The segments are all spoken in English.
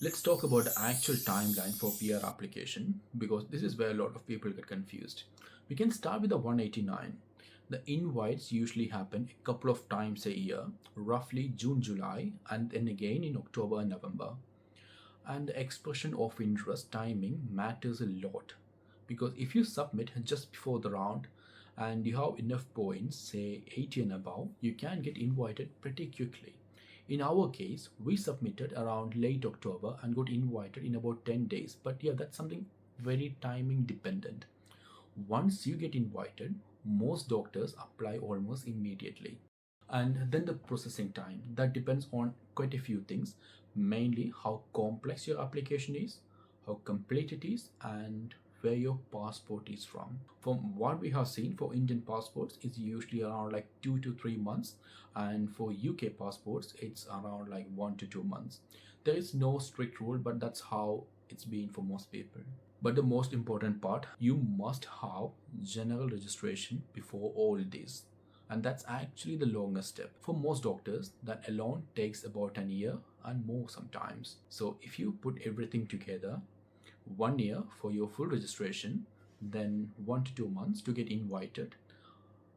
Let's talk about the actual timeline for PR application because this is where a lot of people get confused. We can start with the 189. The invites usually happen a couple of times a year, roughly June, July, and then again in October and November. And the expression of interest timing matters a lot because if you submit just before the round and you have enough points, say 80 and above, you can get invited pretty quickly. In our case, we submitted around late October and got invited in about 10 days. But yeah, that's something very timing dependent. Once you get invited, most doctors apply almost immediately. And then the processing time that depends on quite a few things, mainly how complex your application is, how complete it is, and where your passport is from what we have seen, for Indian passports it's usually around like 2 to 3 months, and for UK passports it's around like 1 to 2 months. There is no strict rule, but that's how it's been for most people. But the most important part, you must have general registration before all this. And that's actually the longest step. For most doctors, that alone takes about an year and more sometimes. So if you put everything together, 1 year for your full registration, then 1 to 2 months to get invited,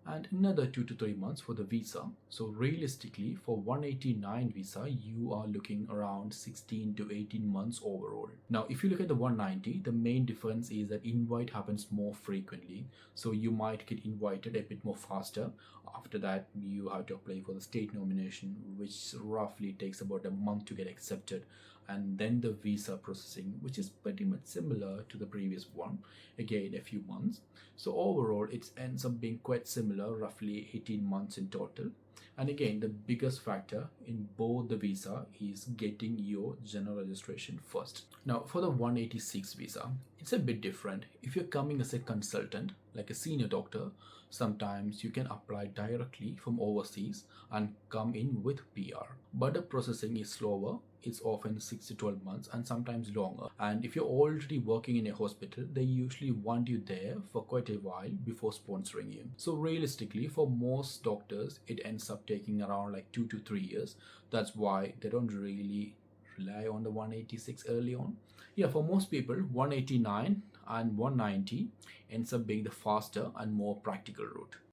and another 2 to 3 months for the visa. So realistically, for 189 visa, you are looking around 16 to 18 months overall. Now, if you look at the 190, the main difference is that invite happens more frequently. So you might get invited a bit more faster. After that, you have to apply for the state nomination, which roughly takes about a month to get accepted, and then the visa processing, which is pretty much similar to the previous one, again a few months. So overall it ends up being quite similar, roughly 18 months in total. And again, the biggest factor in both the visa is getting your general registration first. Now for the 186 visa, it's a bit different. If you're coming as a consultant, like a senior doctor, sometimes you can apply directly from overseas and come in with PR. But the processing is slower. It's often 6 to 12 months and sometimes longer. And if you're already working in a hospital, they usually want you there for quite a while before sponsoring you. So realistically, for most doctors, it ends up taking around like 2 to 3 years. That's why they don't really rely on the 186 early on. Yeah, for most people, 189 and 190 ends up being the faster and more practical route.